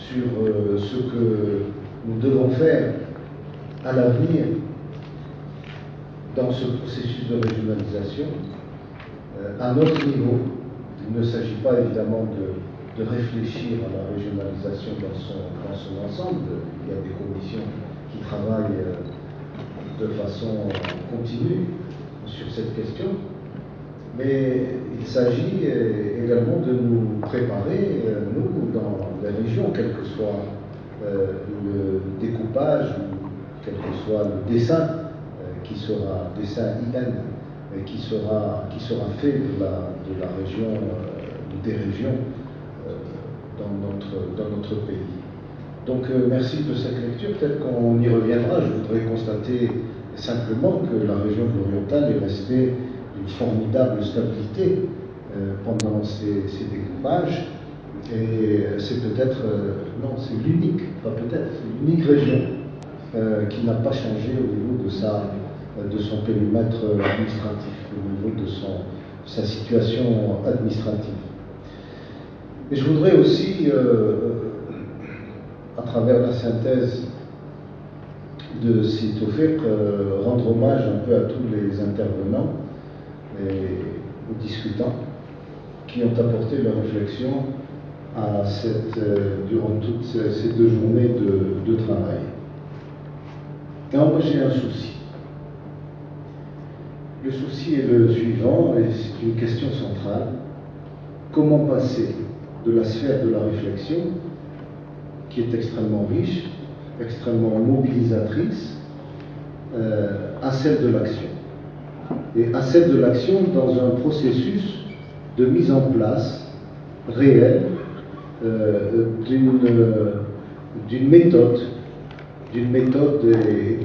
sur ce que nous devons faire à l'avenir dans ce processus de régionalisation à notre niveau. Il ne s'agit pas évidemment de réfléchir à la régionalisation dans son ensemble. Il y a des commissions qui travaillent de façon continue sur cette question, mais il s'agit également de nous préparer, nous, dans les régions, quel que soit le découpage, quel que soit le dessin qui sera, dessin IN, qui sera fait de la région, des régions dans notre pays. Donc merci de cette lecture, peut-être qu'on y reviendra. Je voudrais constater simplement que la région de l'Oriental est restée d'une formidable stabilité pendant ces découpages, et c'est peut-être, non, c'est l'unique, pas peut-être, c'est l'unique région qui n'a pas changé au niveau de son périmètre administratif, au niveau de sa situation administrative. Et je voudrais aussi, à travers la synthèse de Sitoufik, rendre hommage un peu à tous les intervenants et aux discutants qui ont apporté leur réflexion durant toutes ces 2 journées de travail. Alors moi j'ai un souci. Le souci est le suivant, et c'est une question centrale. Comment passer de la sphère de la réflexion, qui est extrêmement riche, extrêmement mobilisatrice, à celle de l'action. Et à celle de l'action dans un processus de mise en place réelle d'une méthode et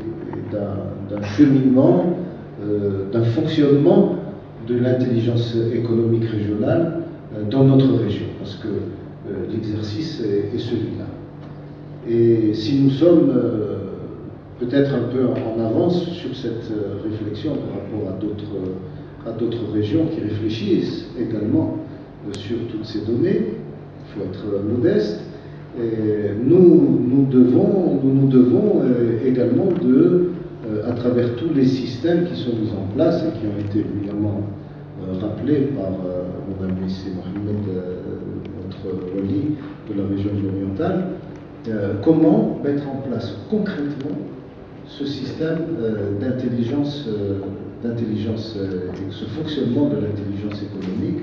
d'un cheminement, d'un fonctionnement de l'intelligence économique régionale dans notre région, parce que l'exercice est celui-là. Et si nous sommes peut-être un peu en avance sur cette réflexion par rapport à d'autres régions qui réfléchissent également sur toutes ces données, il faut être modeste, et nous nous devons également à travers tous les systèmes qui sont mis en place et qui ont été évidemment rappelés par Mme Missé Mohamed, notre wali de la région orientale, comment mettre en place concrètement ce système d'intelligence, ce fonctionnement de l'intelligence économique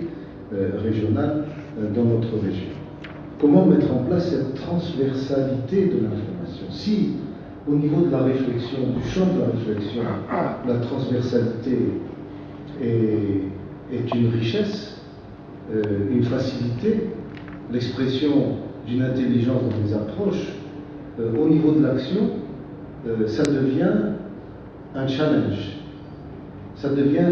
régionale dans notre région. Comment mettre en place cette transversalité de l'information? Si, au niveau de la réflexion, du champ de la réflexion, la transversalité est une richesse, une facilité, l'expression d'une intelligence dans les approches, au niveau de l'action, ça devient un challenge. Ça devient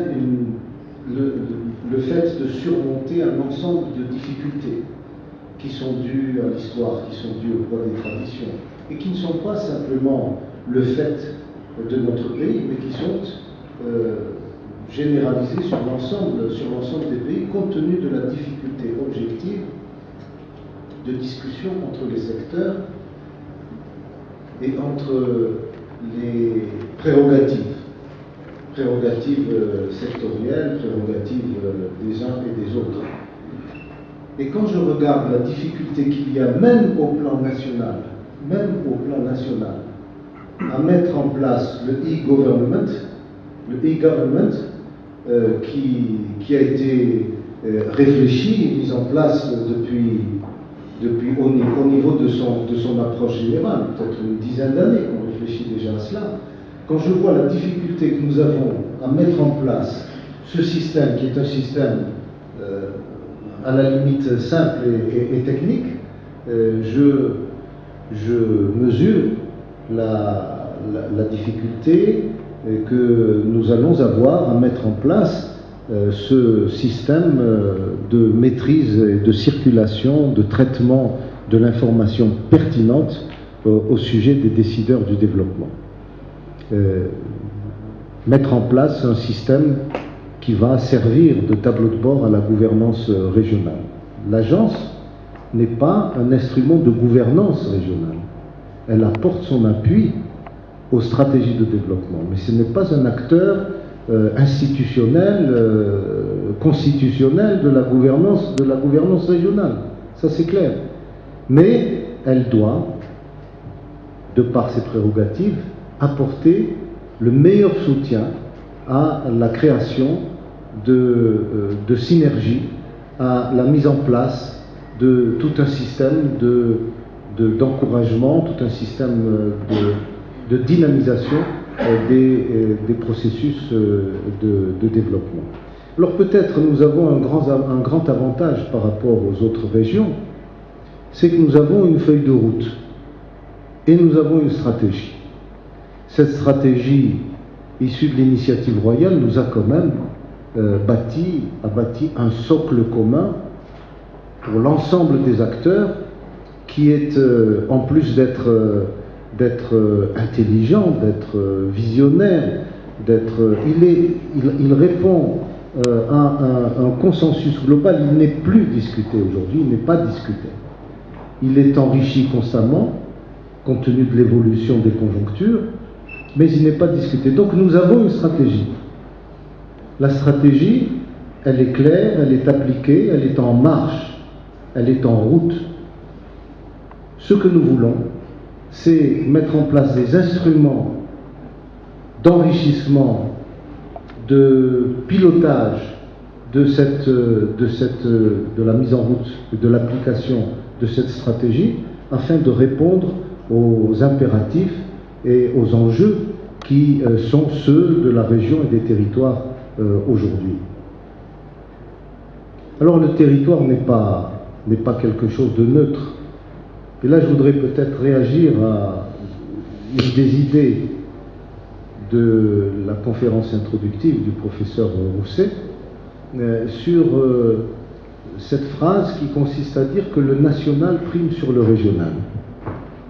le fait de surmonter un ensemble de difficultés qui sont dues à l'histoire, qui sont dues au poids des traditions, et qui ne sont pas simplement le fait de notre pays, mais qui sont généralisées sur l'ensemble des pays, compte tenu de la difficulté objective de discussion entre les secteurs et entre les prérogatives sectorielles, prérogatives des uns et des autres. Et quand je regarde la difficulté qu'il y a même au plan national, à mettre en place le e-government, qui a été réfléchi, mis en place depuis au niveau de son approche générale, peut-être une dizaine d'années qu'on réfléchit déjà à cela. Quand je vois la difficulté que nous avons à mettre en place ce système, qui est un système à la limite simple et technique, je mesure la difficulté que nous allons avoir à mettre en place ce système de maîtrise et de circulation, de traitement de l'information pertinente au sujet des décideurs du développement. Mettre en place un système qui va servir de tableau de bord à la gouvernance régionale. L'agence n'est pas un instrument de gouvernance régionale. Elle apporte son appui aux stratégies de développement, mais ce n'est pas un acteur institutionnel, constitutionnel de la gouvernance régionale. Ça, c'est clair. Mais elle doit, de par ses prérogatives, apporter le meilleur soutien à la création de synergies, à la mise en place de tout un système d'encouragement, tout un système de dynamisation des processus de développement. Alors peut-être nous avons un grand avantage par rapport aux autres régions, c'est que nous avons une feuille de route et nous avons une stratégie. Cette stratégie issue de l'initiative royale nous a quand même bâti un socle commun pour l'ensemble des acteurs qui est, en plus d'être intelligent, d'être visionnaire, il répond à un consensus global. Il n'est plus discuté aujourd'hui, il n'est pas discuté. Il est enrichi constamment, compte tenu de l'évolution des conjonctures, mais il n'est pas discuté. Donc nous avons une stratégie. La stratégie, elle est claire, elle est appliquée, elle est en marche, elle est en route. Ce que nous voulons, c'est mettre en place des instruments d'enrichissement, de pilotage de la mise en route, de l'application de cette stratégie, afin de répondre aux impératifs et aux enjeux qui sont ceux de la région et des territoires aujourd'hui. Alors le territoire n'est pas quelque chose de neutre. Et là, je voudrais peut-être réagir à une des idées de la conférence introductive du professeur Rousset sur cette phrase qui consiste à dire que le national prime sur le régional.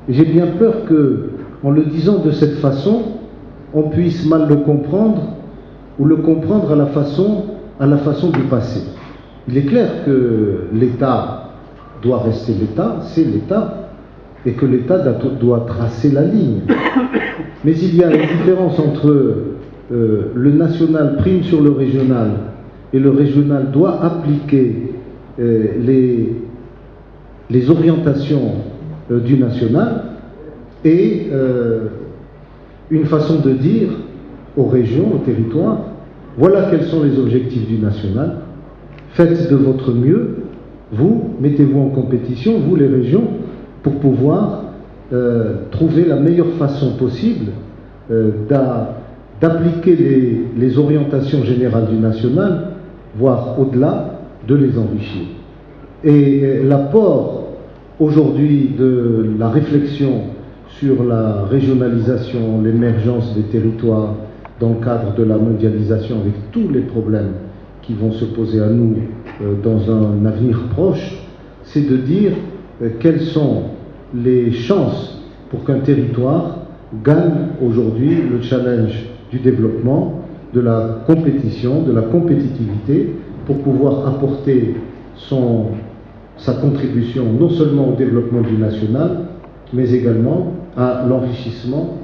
Et j'ai bien peur que, en le disant de cette façon, on puisse mal le comprendre ou le comprendre à la façon du passé. Il est clair que l'État doit rester l'État, c'est l'État, et que l'État doit tracer la ligne. Mais il y a une différence entre le national prime sur le régional et le régional doit appliquer les orientations du national, et une façon de dire aux régions, aux territoires, voilà quels sont les objectifs du national, faites de votre mieux, vous, mettez-vous en compétition, vous les régions, pour pouvoir trouver la meilleure façon possible d'appliquer les orientations générales du national, voire au-delà, de les enrichir. Et l'apport aujourd'hui de la réflexion sur la régionalisation, l'émergence des territoires dans le cadre de la mondialisation, avec tous les problèmes qui vont se poser à nous dans un avenir proche, c'est de dire quelles sont les chances pour qu'un territoire gagne aujourd'hui le challenge du développement, de la compétition, de la compétitivité, pour pouvoir apporter sa contribution non seulement au développement du national, mais également à l'enrichissement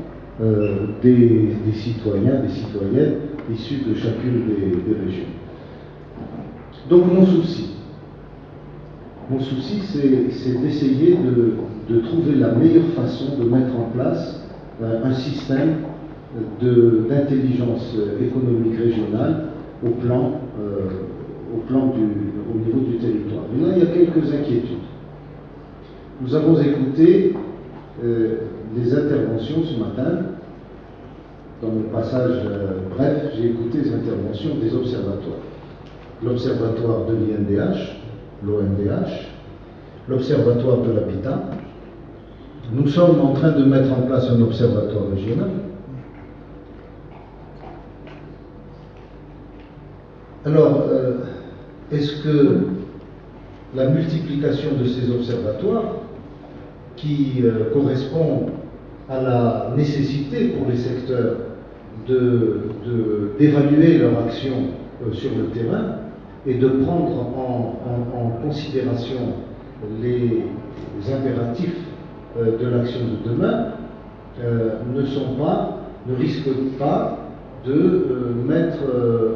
des citoyens, des citoyennes issus de chacune des régions. Donc mon souci, c'est d'essayer de trouver la meilleure façon de mettre en place un système d'intelligence économique régionale au niveau du territoire. Et là, il y a quelques inquiétudes. Nous avons écouté les interventions ce matin. Dans le passage bref, j'ai écouté les interventions des observatoires. L'observatoire de l'INDH, l'ONDH, l'observatoire de l'habitat. Nous sommes en train de mettre en place un observatoire régional. Alors, est-ce que la multiplication de ces observatoires, qui correspond à la nécessité pour les secteurs d'évaluer leur action sur le terrain et de prendre en considération les impératifs de l'action de demain ne risquent pas de mettre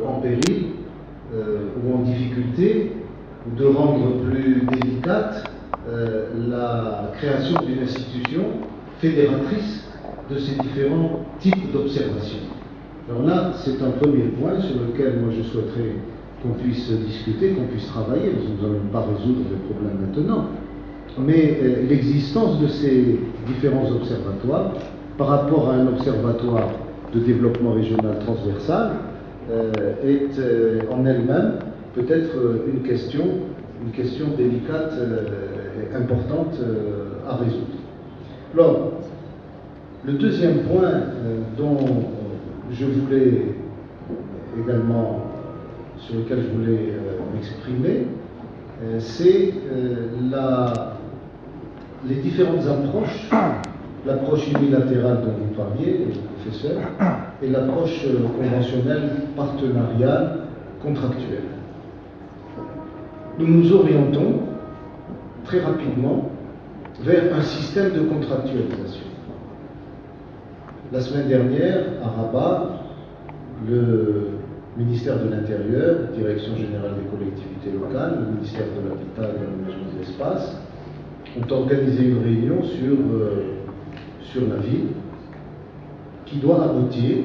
en péril ou en difficulté, ou de rendre plus délicate la création d'une institution fédératrice de ces différents types d'observations. Alors là, c'est un premier point sur lequel moi je souhaiterais qu'on puisse discuter, qu'on puisse travailler, parce que nous n'allons pas résoudre les problèmes maintenant, mais l'existence de ces différents observatoires par rapport à un observatoire de développement régional transversal est en elle-même peut-être une question délicate et importante à résoudre. Alors, le deuxième point dont je voulais également, sur lequel je voulais m'exprimer, c'est les différentes approches, l'approche unilatérale dont vous parliez, professeur, et l'approche conventionnelle, partenariale, contractuelle. Nous nous orientons très rapidement vers un système de contractualisation. La semaine dernière, à Rabat, le ministère de l'Intérieur, Direction générale des collectivités locales, le ministère de l'Habitat et de l'Aménagement de l'espace ont organisé une réunion sur la ville qui doit aboutir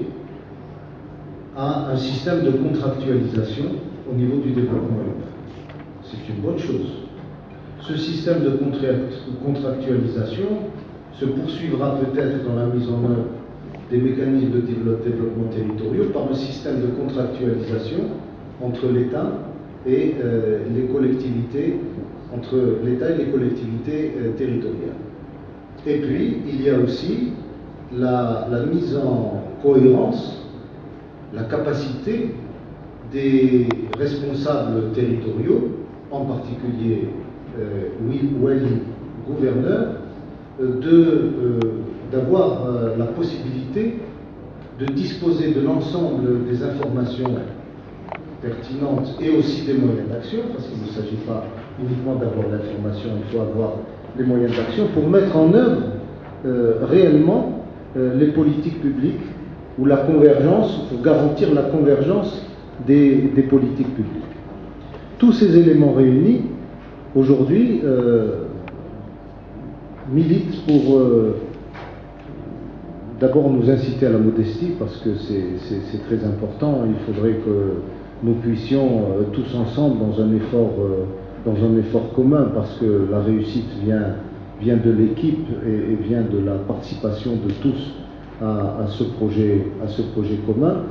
à un système de contractualisation au niveau du développement urbain. C'est une bonne chose. Ce système de contractualisation se poursuivra peut-être dans la mise en œuvre des mécanismes de développement territoriaux par un système de contractualisation entre l'État et les collectivités, territoriales. Et puis, il y a aussi la mise en cohérence, la capacité des responsables territoriaux, en particulier gouverneurs, d'avoir la possibilité de disposer de l'ensemble des informations pertinentes et aussi des moyens d'action, parce qu'il ne s'agit pas uniquement d'avoir l'information, il faut avoir les moyens d'action pour mettre en œuvre réellement les politiques publiques ou la convergence, pour garantir la convergence des politiques publiques. Tous ces éléments réunis, aujourd'hui, militent pour d'abord nous inciter à la modestie, parce que c'est très important. Il faudrait que nous puissions tous ensemble dans un effort commun, parce que la réussite vient de l'équipe et vient de la participation de tous à ce projet commun,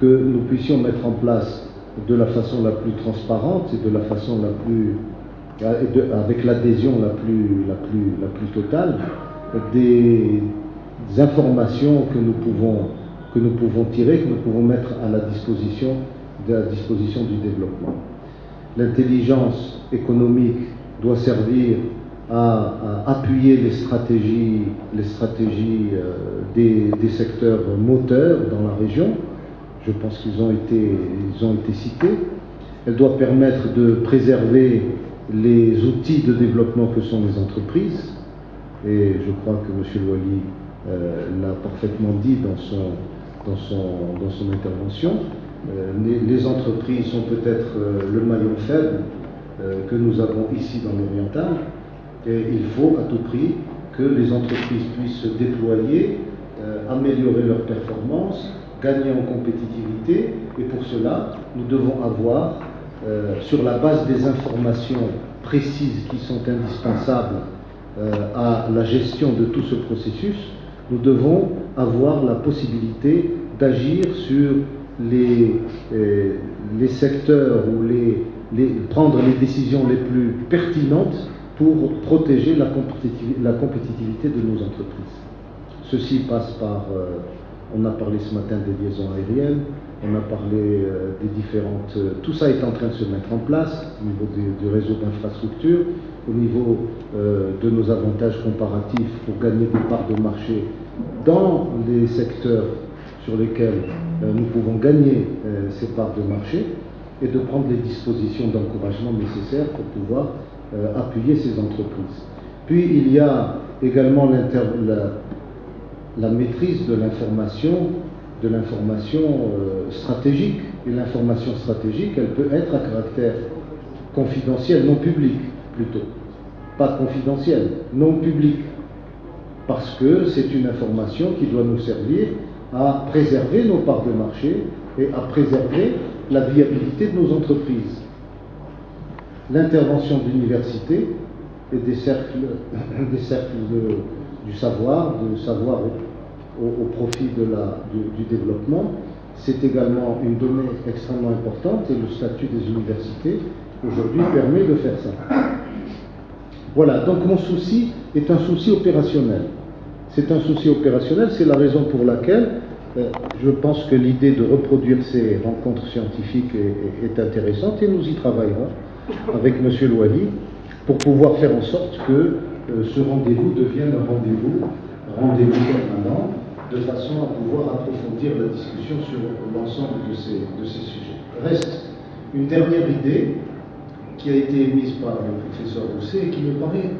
que nous puissions mettre en place de la façon la plus transparente et de la façon la plus avec l'adhésion la plus totale, des informations que nous pouvons tirer, que nous pouvons mettre à la disposition du développement. L'intelligence économique doit servir à appuyer les stratégies des secteurs moteurs dans la région. Je pense qu'ils ont été cités. Elle doit permettre de préserver les outils de développement que sont les entreprises, et je crois que M. Louali l'a parfaitement dit dans son intervention. Les entreprises sont peut-être le maillon faible que nous avons ici dans l'Oriental, et il faut à tout prix que les entreprises puissent se déployer, améliorer leurs performances, gagner en compétitivité, et pour cela, nous devons avoir, sur la base des informations précises qui sont indispensables à la gestion de tout ce processus, nous devons avoir la possibilité d'agir sur les secteurs ou prendre les décisions les plus pertinentes pour protéger la compétitivité de nos entreprises. Ceci passe par, on a parlé ce matin des liaisons aériennes, on a parlé des différentes... tout ça est en train de se mettre en place au niveau du réseau d'infrastructures, au niveau de nos avantages comparatifs pour gagner des parts de marché dans les secteurs sur lesquels nous pouvons gagner ces parts de marché, et de prendre les dispositions d'encouragement nécessaires pour pouvoir appuyer ces entreprises. Puis il y a également la maîtrise de l'information stratégique. Et l'information stratégique, elle peut être à caractère confidentiel, non public plutôt. Pas confidentiel, non public. Parce que c'est une information qui doit nous servir à préserver nos parts de marché et à préserver la viabilité de nos entreprises. L'intervention d'universités et des cercles du savoir au profit du développement, c'est également une donnée extrêmement importante et le statut des universités aujourd'hui permet de faire ça. Voilà, donc mon souci est un souci opérationnel. C'est un souci opérationnel, c'est la raison pour laquelle je pense que l'idée de reproduire ces rencontres scientifiques est intéressante et nous y travaillerons avec M. Louali pour pouvoir faire en sorte que ce rendez-vous devienne un rendez-vous permanent, de façon à pouvoir approfondir la discussion sur l'ensemble de ces sujets. Reste une dernière idée qui a été émise par le professeur Rousset et qui me paraît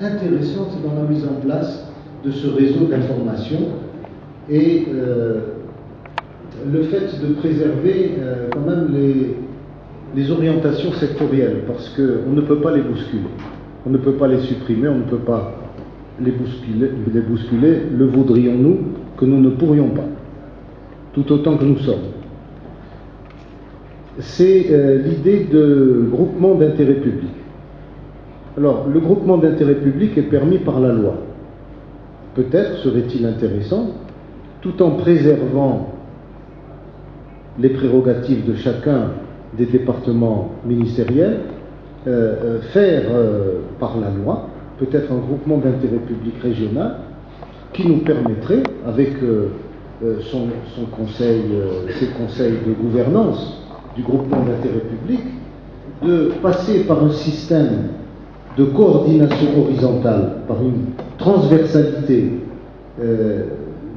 intéressante dans la mise en place de ce réseau d'information et le fait de préserver quand même les orientations sectorielles, parce qu'on ne peut pas les bousculer, on ne peut pas les supprimer, on ne peut pas les bousculer, le voudrions-nous que nous ne pourrions pas, tout autant que nous sommes. C'est l'idée de groupement d'intérêt public. Alors, le groupement d'intérêt public est permis par la loi. Peut-être serait-il intéressant, tout en préservant les prérogatives de chacun des départements ministériels, faire par la loi peut-être un groupement d'intérêt public régional qui nous permettrait, avec ses conseils de gouvernance du groupement d'intérêt public, de passer par un système de coordination horizontale, par une transversalité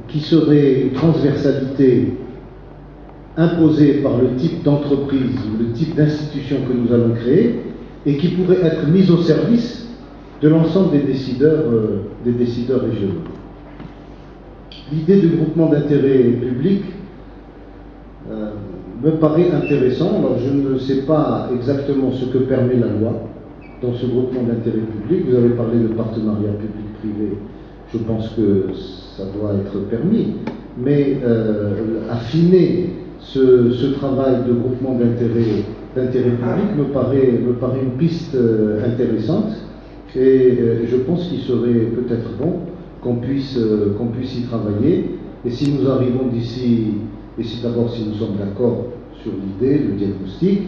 qui serait une transversalité imposée par le type d'entreprise ou le type d'institution que nous allons créer et qui pourrait être mise au service de l'ensemble des décideurs régionaux. L'idée du groupement d'intérêt public me paraît intéressant. Alors, je ne sais pas exactement ce que permet la loi dans ce groupement d'intérêt public. Vous avez parlé de partenariat public-privé. Je pense que ça doit être permis. Mais affiner ce travail de groupement d'intérêt public me paraît une piste intéressante. Et je pense qu'il serait peut-être bon qu'on puisse y travailler. Et si nous arrivons d'ici, et si d'abord si nous sommes d'accord sur l'idée, le diagnostic,